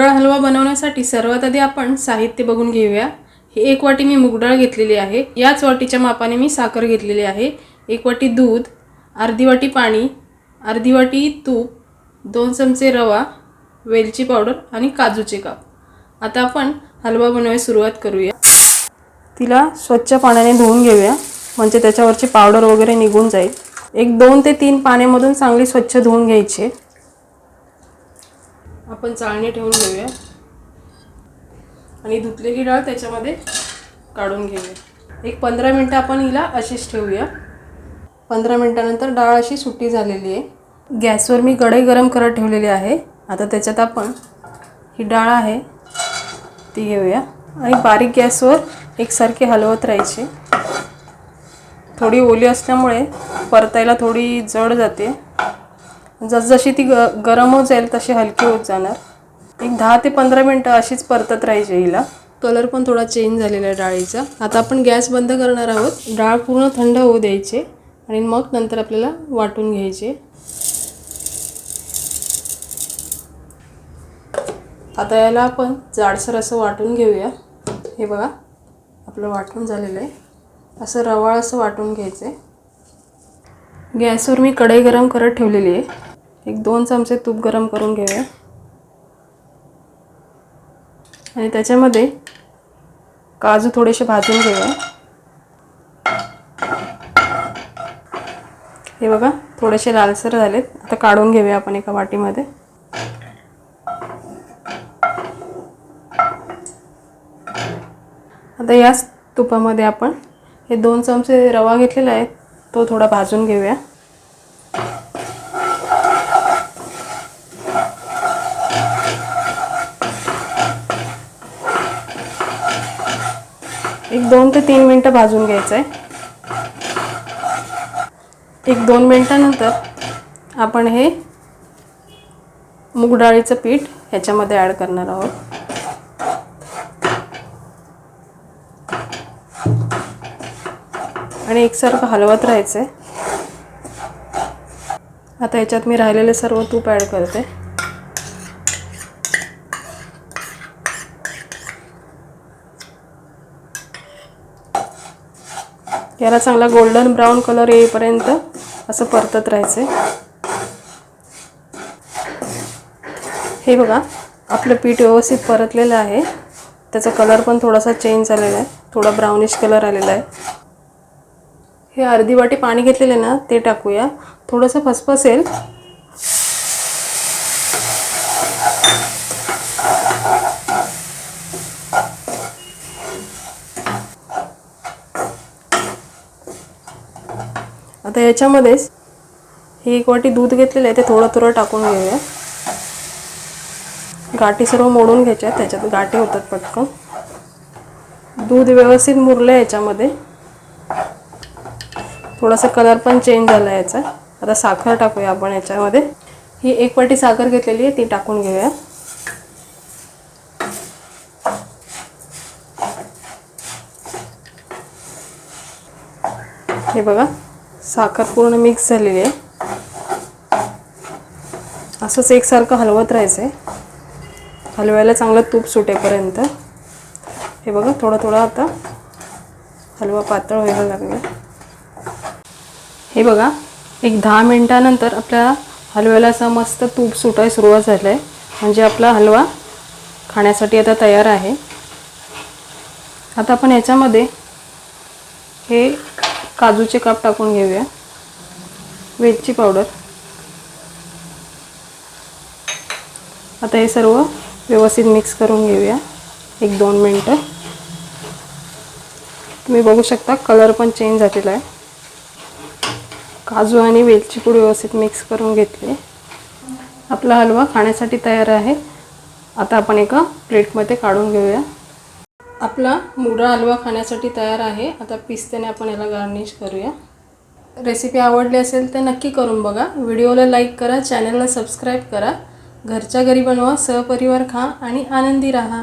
मूग डाळ हलवा बनवण्यासाठी सर्वात आधी आपण साहित्य बघून घेऊया। ही 1 वाटी मी मूग डाळ घेतलेली आहे। याच वाटीच्या मापाने मी साखर घेतलेली आहे। 1 वाटी दूध, अर्धी वाटी पाणी, अर्धी वाटी तूप, 2 चमचे रवा, वेलची पावडर आणि काजूचे काप। आता आपण हलवा बनवायला सुरुवात करूया। तिला स्वच्छ पाण्याने धुवून घेऊया, म्हणजे त्याच्यावरची पावडर वगैरे निघून जाईल। एक 2 ते 3 पाण्यामधून चांगली स्वच्छ धुवून घ्यायची। आपण चाळणी ठेवून घेऊया आणि धुतलेली डाळ त्याच्यामध्ये काढून घेऊया। एक 15 मिनिटं आपण हिला अशीच ठेवूया। 15 मिनिटानंतर डाळ अशी सुट्टी झालेली आहे। गॅसवर मी कढई गरम करत ठेवलेली आहे। आता त्याच्यात आपण ही डाळ आहे ती घेऊया आणि बारीक गॅसवर एकसारखी हलवत राहायची। थोडी ओली असल्यामुळे परतायला थोडी जड जाते। जसजशी ती गरम होत जाईल तशी हलकी होत जाणार। एक 10 ते 15 मिनिटं अशीच परतत राहायची हिला। कलर पण थोडा चेंज झालेला आहे डाळीचा। आता आपण गॅस बंद करणार आहोत। डाळ पूर्ण थंड होऊ द्यायची आणि मग नंतर आपल्याला वाटून घ्यायचे। आता याला आपण जाडसर असं वाटून घेऊया। हे बघा आपलं वाटून झालेलं आहे। असं रवाळ असं वाटून घ्यायचं। गॅसवर मी कढई गरम करत ठेवलेली आहे। एक 2 चमचे तूप गरम करून घेऊया आणि त्याच्यामध्ये काजू थोडेसे भाजून घेऊया। हे बघा थोडेसे लालसर झालेत। आता काढून घेऊया आपण एका वाटीमध्ये। आता याच तुपामध्ये आपण हे 2 चमचे रवा घेतलेला आहे तो थोडा भाजून घेऊया। एक 2 ते 3 मिनिटं भाजून घ्यायचं आहे। एक 2 मिनिटानंतर आपण हे मूग डाळीचं पीठ ह्याच्यामध्ये ॲड करणार आहोत आणि एकसारखं हलवत राहायचं आहे। आता याच्यात मी राहिलेले सर्व तूप ॲड करते। याला चांगला गोल्डन ब्राउन कलर येईपर्यंत असं परतत राहायचं। हे बघा आपलं पीठ व्यवस्थित परतलेलं आहे। त्याचा कलर पण थोडासा चेंज झालेला आहे, थोडा ब्राउनिश कलर आलेला आहे। हे अर्धी वाटी पाणी घेतलेले ना ते टाकूया। थोडंसं फसफसेल आता याच्यामध्येच ही 1 वाटी दूध घेतलेलं आहे ते थोडं थोडं टाकून घेऊया। गाठी सर्व मोडून घ्यायच्या, त्याच्यात गाठी होतात पटकन। दूध व्यवस्थित मुरलं याच्यामध्ये। थोडासा कलर पण चेंज झाला याचा। आता साखर टाकूया आपण याच्यामध्ये। ही 1 वाटी साखर घेतलेली आहे ती टाकून घेऊया। हे बघा साखर पूर्ण मिक्स झालेली आहे। असंच एकसारखं हलवत राहायचं आहे, हलवायला चांगलं तूप सुटेपर्यंत। हे बघा थोडं थोडं आता हलवा पातळ व्हायला लागला। हे बघा एक 10 मिनिटानंतर आपल्या हलव्याला असं मस्त तूप सुटायला सुरुवात झाली आहे, म्हणजे आपला हलवा खाण्यासाठी आता तयार आहे। आता आपण याच्यामध्ये हे काजूचे काप टाकून घेऊया, वेलची पावडर। आता हे सर्व व्यवस्थित मिक्स करून घेऊया 1-2 मिनिटं। तुम्ही बघू शकता कलर पण चेंज झालेला आहे। काजू आणि वेलची पूड व्यवस्थित मिक्स करून घेतले। आपला हलवा खाण्यासाठी तयार आहे। आता आपण एका प्लेटमध्ये काढून घेऊया। आपला मूग डाळ हलवा खाण्यासाठी तयार आहे। आता पिस्त्याने आपण याला गार्निश करूया। रेसिपी आवडली असेल तर नक्की करून बघा। व्हिडिओला लाईक करा, चॅनलला सबस्क्राईब करा। घरच्या घरी बनवा, सहपरिवार खा आणि आनंदी राहा।